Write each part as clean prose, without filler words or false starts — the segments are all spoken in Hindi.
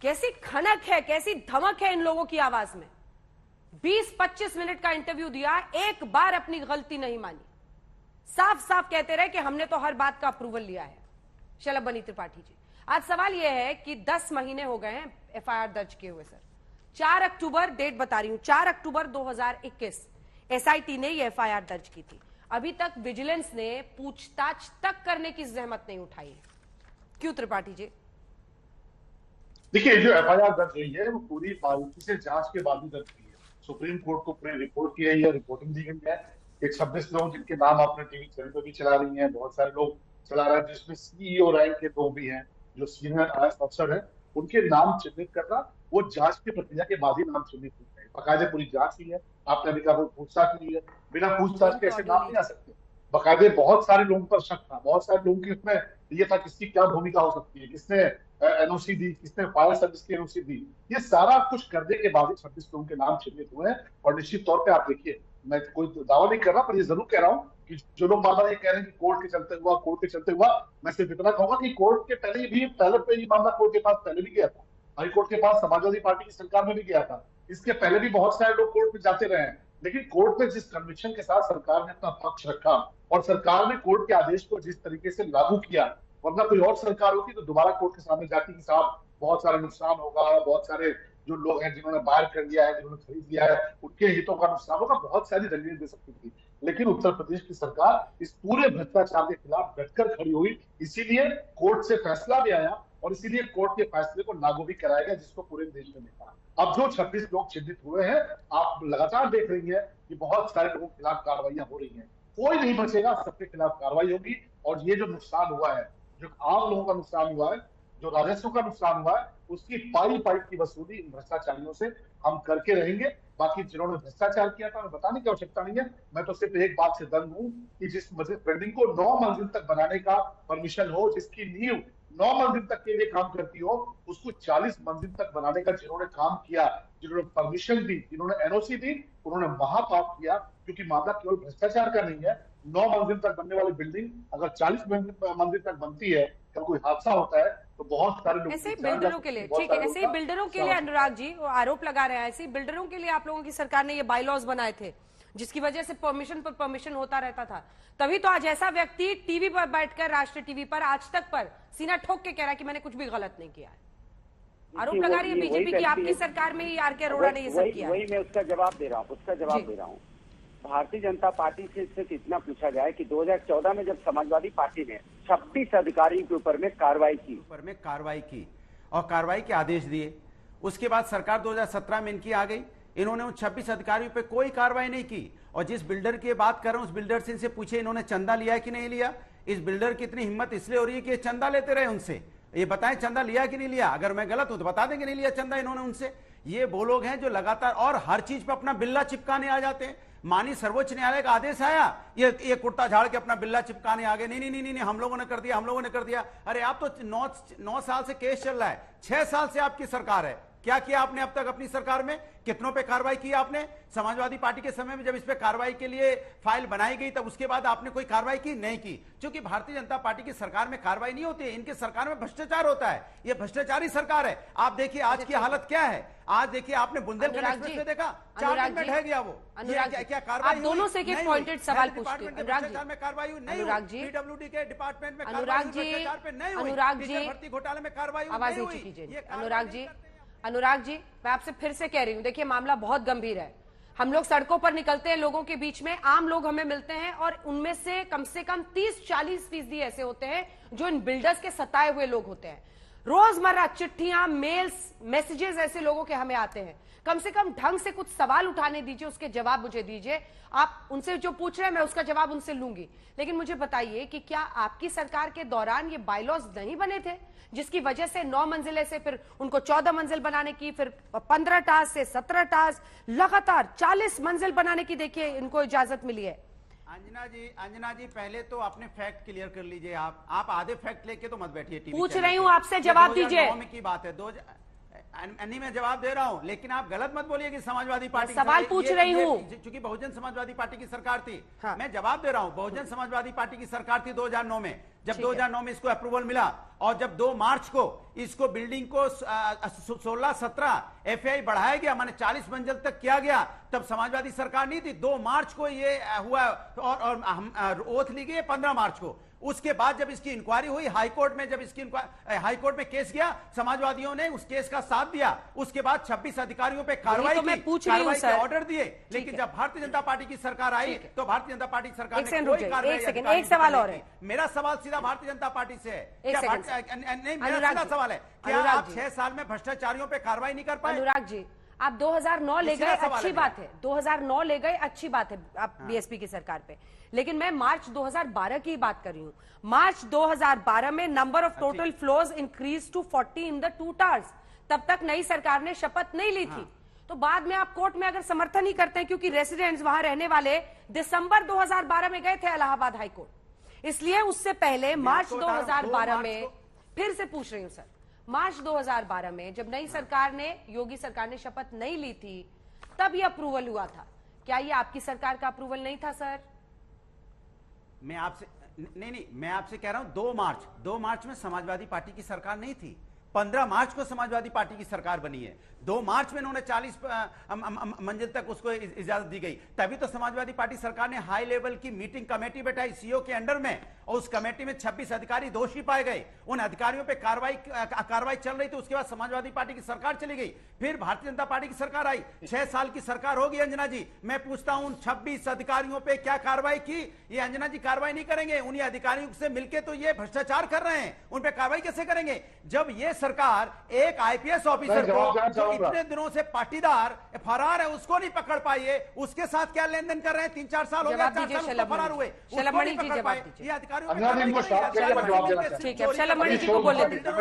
कैसी खनक है, कैसी धमक है इन लोगों की आवाज में। 20-25 मिनट का इंटरव्यू दिया, एक बार अपनी गलती नहीं मानी, साफ साफ कहते रहे कि हमने तो हर बात का अप्रूवल लिया है। शलभ बनी त्रिपाठी जी, आज सवाल यह है कि 10 महीने हो गए हैं एफआईआर दर्ज किए हुए सर। 4 अक्टूबर, डेट बता रही हूं, 4 अक्टूबर 2021 एसआईटी ने ये एफआईआर दर्ज की थी। अभी तक विजिलेंस ने पूछताछ तक करने की जहमत नहीं उठाई है। क्यों त्रिपाठी जी? देखिए, जो एफआईआर दर्ज हुई है वो पूरी बारीकी से जांच के बाद ही दर्ज हुई है। सुप्रीम कोर्ट को पूरी रिपोर्ट की गई है, रिपोर्टिंग दी गई है। एक 26 लोग जिनके नाम आपने टीवी चैनल पर भी चला रही हैं, बहुत सारे लोग चला रहे हैं, जिसमें सीईओ रैंक के लोग भी हैं, जो सीनियर आईएएस अफसर हैं, उनके नाम चिन्हित करना वो जांच की प्रक्रिया के बाद ही नाम चिन्हित होते हैं। बाकायदे पूरी जांच की है, आपने अभी कहा पूछताछ की है, बिना पूछताछ के ऐसे नाम नहीं आ सकते। बाकायदे बहुत सारे लोगों पर शक था, बहुत सारे लोगों की उसमें ये था किसकी क्या भूमिका हो सकती है, किसने एनओसी दी, किसने फायर सर्विस की एनओसी दी। ये सारा कुछ करने के बाद ही 26 लोगों के नाम चिन्हित हुए हैं। और निश्चित तौर पे आप देखिए, मैं कोई दावा नहीं कर रहा, पर ये जरूर कह रहा हूँ कि जो लोग बार बार ये कह रहे हैं कि कोर्ट के चलते हुआ, कोर्ट के चलते हुआ, मैं सिर्फ इतना कहूंगा कि कोर्ट के पहले पे ये मामला कोर्ट के पास पहले भी गया था। हाई कोर्ट के पास समाजवादी पार्टी की सरकार में भी गया था। इसके पहले भी बहुत सारे लोग कोर्ट में जाते रहे हैं, लेकिन कोर्ट में जिस कन्विक्शन के साथ सरकार ने अपना पक्ष रखा और सरकार ने कोर्ट के आदेश को जिस तरीके से लागू किया, वरना कोई और सरकार होती तो दोबारा कोर्ट के सामने जाती कि साहब बहुत सारा नुकसान होगा, बहुत सारे जो लोग हैं जिन्होंने बाहर कर लिया है, जिन्होंने खरीद लिया है, उनके हितों का नुकसान होगा, बहुत सारी दलीलें दे सकती थी। लेकिन उत्तर प्रदेश की सरकार इस पूरे भ्रष्टाचार के खिलाफ डटकर खड़ी हुई, इसीलिए कोर्ट से फैसला भी आया और इसीलिए कोर्ट के फैसले को लागू भी कराया गया, जिसको पूरे देश में देखा। अब जो 26 लोग चिन्हित हुए हैं, आप लगातार देख रही है कि बहुत सारे लोगों के खिलाफ कार्रवाइयां हो रही हैं। कोई नहीं बचेगा, सबके खिलाफ कार्रवाई होगी। और ये जो नुकसान हुआ है, जो आम लोगों का नुकसान हुआ है, जो राजस्व का नुकसान हुआ है, उसकी पाई पाई की वसूली इन भ्रष्टाचारियों से हम करके रहेंगे। बाकी जिन्होंने भ्रष्टाचार किया था, बताने की आवश्यकता नहीं है। मैं तो सिर्फ एक बात से दंग हूं कि जिस बिल्डिंग को 9 मंजिल तक बनाने का परमिशन हो, जिसकी नींव 9 मंजिल तक के लिए काम करती हो, उसको 40 मंजिल तक बनाने का जिन्होंने काम किया, जिन्होंने परमिशन दी, जिन्होंने एनओसी दी, उन्होंने महापाप किया। क्योंकि मामला केवल भ्रष्टाचार का नहीं है। 9 मंजिल तक बनने वाली बिल्डिंग अगर 40 मंजिल तक बनती है, कल कोई हादसा होता है तो बहुत सारे लोग, ऐसे ही बिल्डरों के लिए, ठीक है, ऐसे ही बिल्डरों के लिए अनुराग जी वो आरोप लगा रहे हैं, ऐसे ही बिल्डरों के लिए आप लोगों की सरकार ने ये बायलॉज बनाए थे, जिसकी वजह से परमिशन पर परमिशन होता रहता था। तभी तो आज ऐसा व्यक्ति टीवी पर बैठकर, राष्ट्रीय टीवी पर, आज तक पर सीना ठोक के कह रहा है कि मैंने कुछ भी गलत नहीं किया है। आरोप लगा रही है बीजेपी की आपकी सरकार में ही आर.के. अरोड़ा ने ये सब किया। वही मैं उसका जवाब दे रहा हूँ, भारतीय जनता पार्टी से सिर्फ इतना पूछा जाए कि 2014 में जब समाजवादी पार्टी ने 26 अधिकारियों के ऊपर में कार्रवाई की और कार्रवाई के आदेश दिए, उसके बाद सरकार 2017 में इनकी आ गई, इन्होंने उन 26 अधिकारियों पे कोई कार्रवाई नहीं की। और जिस बिल्डर की बात कर रहा हूं, उस बिल्डर से इनसे पूछे इन्होंने चंदा लिया है कि नहीं लिया। इस बिल्डर की इतनी हिम्मत इसलिए हो रही है कि चंदा लेते रहे उनसे। ये बताएं चंदा लिया कि नहीं लिया, अगर मैं गलत हूं तो बता देंगे नहीं लिया चंदा इन्होंने उनसे। ये वो लोग हैं जो लगातार और हर चीज पे अपना बिल्ला चिपकाने आ जाते हैं। मानी सर्वोच्च न्यायालय का आदेश आया, ये कुर्ता झाड़ के अपना बिल्ला चिपकाने आ गए, नहीं हम लोगों ने कर दिया। अरे आप तो 9 साल से केस चल रहा है, 6 साल से आपकी सरकार है, क्या किया आपने अब तक अपनी सरकार में? कितनों पे कार्रवाई की आपने? समाजवादी पार्टी के समय में जब इस पे कार्रवाई के लिए फाइल बनाई गई, तब उसके बाद आपने कोई कार्रवाई की? नहीं की। क्योंकि भारतीय जनता पार्टी की सरकार में कार्रवाई नहीं होती है, इनकी सरकार में भ्रष्टाचार होता है। ये भ्रष्टाचारी सरकार है। आप देखिए आज की हालत क्या है। आज देखिए आपने बुंदेलखंड एक्सप्रेस में देखा, 4 दिन में ढह गया वो। क्या कार्रवाई? दोनों से एक पॉइंटेड सवाल पूछते हैं। भ्रष्टाचार में कार्रवाई नहीं हुई, पीडब्ल्यूडी के डिपार्टमेंट में भ्रष्टाचार पे नहीं हुई, भर्ती घोटाले में कार्रवाई आवाज नीचे कीजिए। अनुराग जी मैं आपसे फिर से कह रही हूं, देखिए मामला बहुत गंभीर है। हम लोग सड़कों पर निकलते हैं, लोगों के बीच में आम लोग हमें मिलते हैं, और उनमें से कम 30-40% ऐसे होते हैं जो इन बिल्डर्स के सताए हुए लोग होते हैं। रोजमर्रा चिट्ठियां, मेल्स, मैसेजेस ऐसे लोगों के हमें आते हैं। कम से कम ढंग से कुछ सवाल उठाने दीजिए, उसके जवाब मुझे दीजिए। आप उनसे जो पूछ रहे हैं मैं उसका जवाब उनसे लूंगी, लेकिन मुझे बताइए कि क्या आपकी सरकार के दौरान ये बायलॉज नहीं बने थे, जिसकी वजह से 9 मंजिले से फिर उनको 14 मंजिल बनाने की, फिर 15 टास से 17 टास, लगातार 40 मंजिल बनाने की देखिए इनको इजाजत मिली है। अंजना जी पहले तो आपने फैक्ट क्लियर कर लीजिए। आप आधे फैक्ट लेके तो मत बैठिए टीवी। पूछ रही हूँ आपसे, जवाब दीजिए। की बात है, अन्नी मैं जवाब दे रहा हूं, लेकिन आप गलत मत बोलिए कि समाजवादी पार्टी सवाल पूछ रही हूं। चूंकि बहुजन समाजवादी पार्टी की सरकार थी, हाँ। मैं जवाब दे रहा हूं। बहुजन समाजवादी पार्टी की सरकार थी 2009 में। जब 2009 में इसको अप्रूवल मिला, और जब 2 मार्च को इसको बिल्डिंग को 16-17 एफआई बढ़ाया गया, माने 40 मंजिल तक किया गया, तब समाजवादी सरकार नहीं थी। 2 मार्च को ये हुआ और हम ओथ ली गई 15 मार्च को। उसके बाद जब इसकी इंक्वायरी हुई हाईकोर्ट में, जब इसकी हाईकोर्ट में केस गया, समाजवादियों ने उस केस का साथ दिया। उसके बाद 26 अधिकारियों पे कार्रवाई के ऑर्डर दिए। लेकिन जब भारतीय जनता पार्टी की सरकार आई तो भारतीय जनता पार्टी सरकार ने कोई कार्रवाई। एक सवाल और है, मेरा सवाल सीधा भारतीय जनता पार्टी से है। नहीं, मेरा सीधा सवाल है, क्या आप 6 साल में भ्रष्टाचारियों पे कार्रवाई नहीं कर पाए? अनुराग जी, आप 2009 ले गए, अच्छी बात है, 2009 ले गए, अच्छी बात है आप बीएसपी की सरकार पे, लेकिन मैं मार्च 2012 की बात कर रही हूँ। मार्च 2012 में number of total floors increase to 40 in the 2 towers. तब तक नई सरकार ने शपथ नहीं ली थी। तो बाद में आप कोर्ट में अगर समर्थन ही करते हैं, क्योंकि रेसिडेंट्स वहां रहने वाले दिसंबर 2012 में गए थे इलाहाबाद हाईकोर्ट, इसलिए उससे पहले मार्च 2012 में, फिर से पूछ रही हूं सर, मार्च 2012 में जब नई सरकार ने, योगी सरकार ने शपथ नहीं ली थी, तब ये अप्रूवल हुआ था। क्या ये आपकी सरकार का अप्रूवल नहीं था सर? मैं आपसे नहीं, मैं आपसे कह रहा हूं 2 मार्च में समाजवादी पार्टी की सरकार नहीं थी। 15 मार्च को समाजवादी पार्टी की सरकार बनी है। 2 मार्च में उन्होंने 40 मंजिल तक उसको इजाजत दी गई। तभी तो समाजवादी पार्टी सरकार ने हाई लेवल की मीटिंग कमेटी बैठाई सीओ के अंडर में, और उस कमेटी में 26 अधिकारी दोषी पाए गए। उन अधिकारियों पे कार्रवाई चल रही थी। उसके बाद समाजवादी पार्टी की सरकार चली गई, फिर भारतीय जनता पार्टी की सरकार आई। 6 साल की सरकार होगी अंजना जी। मैं पूछता हूं 26 अधिकारियों पे क्या कार्रवाई की? ये अंजना जी कार्रवाई नहीं करेंगे। उन्हीं अधिकारियों से मिलकर तो ये भ्रष्टाचार कर रहे हैं, उन पे कार्रवाई कैसे करेंगे? जब ये सरकार एक आईपीएस ऑफिसर को जो इतने दिनों से पाटीदार फरार है उसको नहीं पकड़ पाई है, उसके साथ क्या लेन-देन कर रहे हैं? 3-4 साल हो गए, 4 साल फरार हुए, शलभमणि जी जवाब दीजिए। ये अधिकारियों ठीक है, शलभमणि जी को बोलने दीजिए।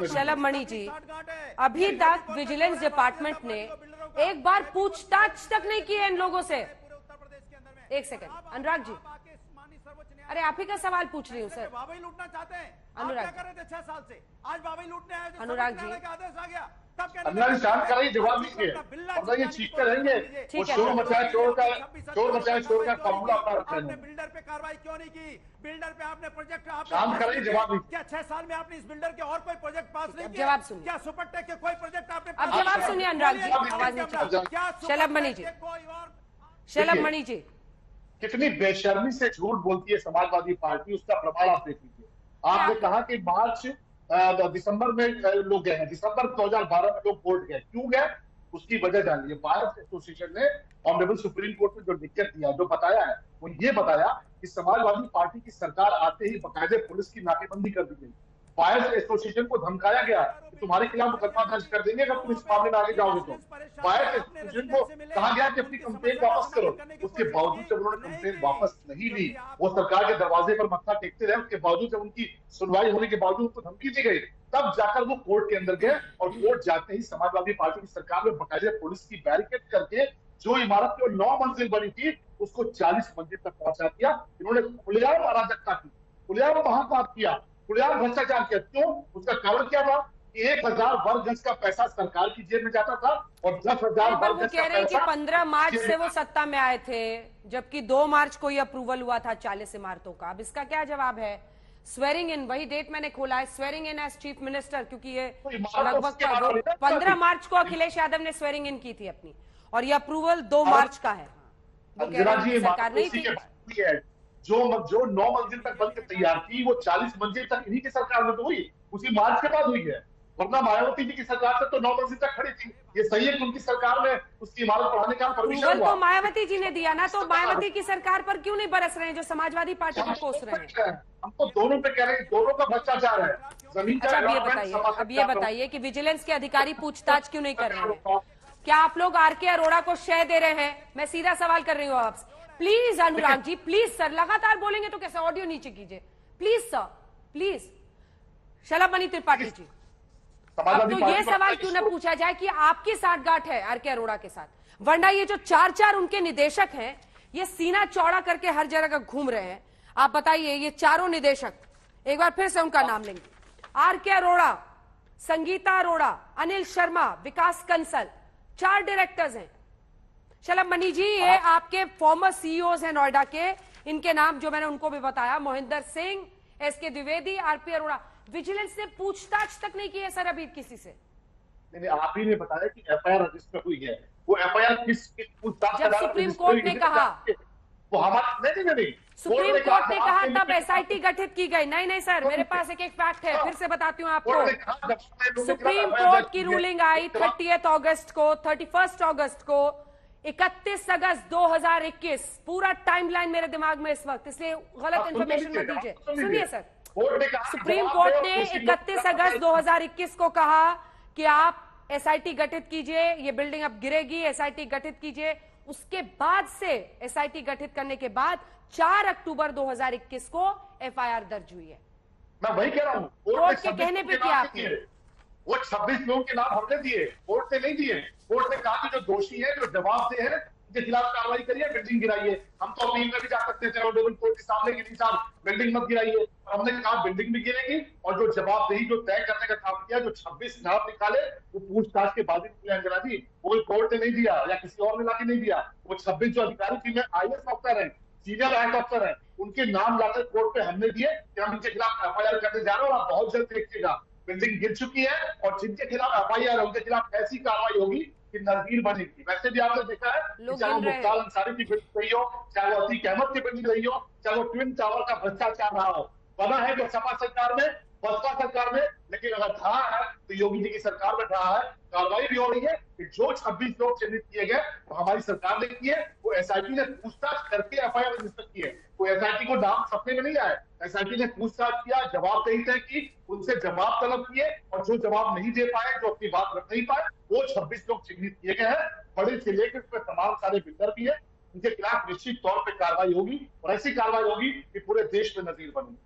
शलभमणि जी, अभी तक विजिलेंस डिपार्टमेंट ने एक बार पूछताछ तक नहीं की है इन लोगों से। एक सेकंड अनुराग जी, अरे आप ही का सवाल पूछ रही हूँ सर। बाबई लूटना चाहते हैं, अनुराग क्या कर रहे थे 6 साल से? आज बाबई लूटने आए, अनुराग जी आदेश आ गया, तब अंजना जी शांत कराइए, जवाब दीजिए, वरना ये चीखते रहेंगे। वो शोर मचाए चोर का फॉर्मूला अपना रखते हैं। बिल्डर पे कार्रवाई क्यों नहीं की? बिल्डर पे आपने प्रोजेक्ट शांत कराइए, जवाब दीजिए। क्या 6 साल में आपने इस बिल्डर के और कोई प्रोजेक्ट पास नहीं किया? जवाब सुनिए। क्या सुपरटेक के कोई प्रोजेक्ट आपने? अब जवाब सुनिए अनुराग जी, आवाज नीचे। शलभमणि जी, शलभमणि जी, कितनी बेशर्मी से झूठ बोलती है समाजवादी पार्टी, उसका प्रमाण आप देख लीजिए। आपने कहा कि मार्च दिसंबर में लोग गए हैं, दिसंबर 2012 में लोग कोर्ट गए, क्यों गए उसकी वजह जान लीजिए। बार एसोसिएशन ने ऑनरेबल सुप्रीम कोर्ट में जो लिखित दिया, जो बताया है, वो ये बताया कि समाजवादी पार्टी की सरकार आते ही बाकायदे पुलिस की नाकेबंदी कर दी गई। बायर्स एसोसिएशन को धमकाया गया कि तुम्हारे खिलाफ मुकदमा दर्ज कर देंगे अगर तुम इस मामले में आगे जाओगे तो। बायर्स एसोसिएशन को कहा गया कि अपनी कंप्लेंट वापस करो। उसके बावजूद जब उन्होंने कंप्लेंट वापस नहीं ली, वो सरकार के दरवाजे पर मत्था टेकते रहे, उसके बावजूद जब उनकी सुनवाई होने के बावजूद उनको धमकी दी गई, तब जाकर वो कोर्ट के अंदर गए, और कोर्ट जाते ही समाजवादी पार्टी की सरकार ने बाकायदे पुलिस की बैरिकेड करके जो इमारत जो 9 मंजिल बनी थी उसको 40 मंजिल तक पहुंचा दिया। इन्होंने खुलेआम अराजकता की, खुलेआम महापाप किया, खुलेआम भ्रष्टाचार किया। क्यों? उसका कारण क्या था? 1000 वर्ग गज का पैसा सरकार की जेब में जाता था, और 10,000 वर्ग गज का पैसा 15 मार्च से वो सत्ता में आए थे, जबकि 2 मार्च को ही अप्रूवल हुआ था 40 इमारतों का। अब इसका क्या जवाब है? स्वेरिंग इन, वही डेट मैंने खोला है, swearing in as chief minister, क्योंकि ये लगभग 15 मार्च को अखिलेश यादव ने स्वेरिंग इन की थी अपनी, और ये अप्रूवल 2 मार्च का है। सरकार नहीं थी। जो 9 मंजिल तक बनकर तैयार थी, वो 40 मंजिल तक इन्हीं की सरकार में तो हुई, उसी मार्च के बाद हुई है। वरना मायावती जी की सरकार तक तो 9 मंजिल तक खड़ी थी। ये सही है कि उनकी सरकार में उसकी इमारत बढ़ाने का परमिशन हुआ। तो मायावती जी ने दिया ना, तो मायावती की सरकार पर क्यों नहीं बरस रहे हैं जो समाजवादी पार्टी को कोस रहे हैं? हम तो दोनों पे कह रहे हैं कि दोनों का भ्रष्टाचार है। जमीन का अब ये बताइए कि विजिलेंस के अधिकारी पूछताछ क्यों नहीं कर रहे हैं? क्या आप लोग आरके अरोड़ा को शय दे रहे हैं? मैं सीधा सवाल कर रही हूँ आपसे। Please Anurag ji, please sir, लगातार बोलेंगे तो कैसे? ऑडियो नीचे कीजिए please sir, please. Shalabh Mani Tripathi ji, अब तो ये सवाल क्यों न पूछा जाए कि आपकी साठगांठ है आरके अरोड़ा के साथ? वरना ये जो 4 उनके निदेशक हैं, ये सीना चौड़ा करके हर जगह घूम रहे हैं। आप बताइए, ये चारों निदेशक, एक बार फिर से उनका नाम लेंगे, आरके अरोड़ा, संगीता अरोड़ा, अनिल शर्मा, विकास कंसल, 4 डायरेक्टर्स हैं। शलभमणि जी, ये आपके फॉर्मर सीईओज हैं नोएडा के, इनके नाम जो मैंने उनको भी बताया, Mohinder Singh, S K Dwivedi, R P Arora, vigilance ने पूछताछ तक नहीं की है सर अभी किसी से। नहीं, आप ही ने बताया कि एफआईआर रजिस्टर हुई है, वो एफआईआर किस पूछताछ जब सुप्रीम कोर्ट ने कहा, वो हमारा नहीं सुप्रीम कोर्ट ने कहा तब एसआईटी गठित की गई। नहीं सर, मेरे पास एक फैक्ट है, फिर से बताती हूँ आपको। सुप्रीम कोर्ट की रूलिंग आई 30 अगस्त को, 31 अगस्त को, 31 अगस्त 2021, पूरा टाइमलाइन मेरे दिमाग में इस वक्त, इसलिए गलत इंफॉर्मेशन मत दीजिए। सुनिए सर, सुप्रीम कोर्ट ने 31 अगस्त 2021 को कहा कि आप एसआईटी गठित कीजिए, ये बिल्डिंग अब गिरेगी, एसआईटी गठित कीजिए। उसके बाद से एसआईटी गठित करने के बाद 4 अक्टूबर 2021 को एफआईआर दर्ज हुई है। मैं वही कह रहा हूँ, कोर्ट के कहने पे किया आपने। वो 26 लोगों के नाम हमने दिए, कोर्ट ने नहीं दिए। कोर्ट ने कहा कि जो दोषी है, जो जवाबदेह है, उनके खिलाफ कार्रवाई करिए, बिल्डिंग गिराइए। हम तो अपील में भी जा सकते थे ऑनरेबल कोर्ट के सामने कि नहीं साहब बिल्डिंग मत गिराइए, हमने कहा बिल्डिंग भी गिरेगी और जो जवाबदेही जो तय करने का काम किया, जो 26 नाम निकाले, वो पूछताछ के बाद ही निकले अंजना जी। वो कोर्ट ने नहीं दिया या किसी और ने लाके नहीं दिया। वो 26 जो अधिकारी जिनमें IAS ऑफिसर है, सीनियर रैंक अफसर है, उनके नाम लाकर कोर्ट पे हमने दिए कि हम इनके खिलाफ एफआईआर करने जा रहे हैं और आप बहुत जल्द देखिएगा बिल्डिंग गिर चुकी है और जिनके खिलाफ एफआईआर है उनके खिलाफ ऐसी कार्रवाई होगी कि नजीर बनेगी। वैसे भी आपने देखा है, चाहे वो मुख्तार अंसारी की बिल्डिंग रही हो, चाहे वो अतीक अहमद की बिल्डिंग रही हो, चाहे वो ट्विन टावर का भ्रष्टाचार रहा हो, बना है जो सपा सरकार में, बसपा सरकार में, लेकिन अगर रहा है तो योगी जी की सरकार में रहा है। कार्रवाई भी हो रही है कि जो 26 लोग चिन्हित किए गए वो हमारी सरकार ने किए, वो एसआईटी ने पूछताछ करके एफआईआर रजिस्टर किए। कोई एसआईटी को नाम सपने में नहीं आया, एसआईटी ने पूछताछ किया, जवाबदेही तय की, उनसे जवाब तलब किए और जो जवाब नहीं दे पाए, जो अपनी बात रख नहीं पाए, वो 26 लोग चिन्हित किए गए हैं। बड़े से लेकर उसमें तमाम सारे बिल्डर भी है, उनके खिलाफ निश्चित तौर पर कार्रवाई होगी और ऐसी कार्रवाई होगी कि पूरे देश में नजीर बनेगी।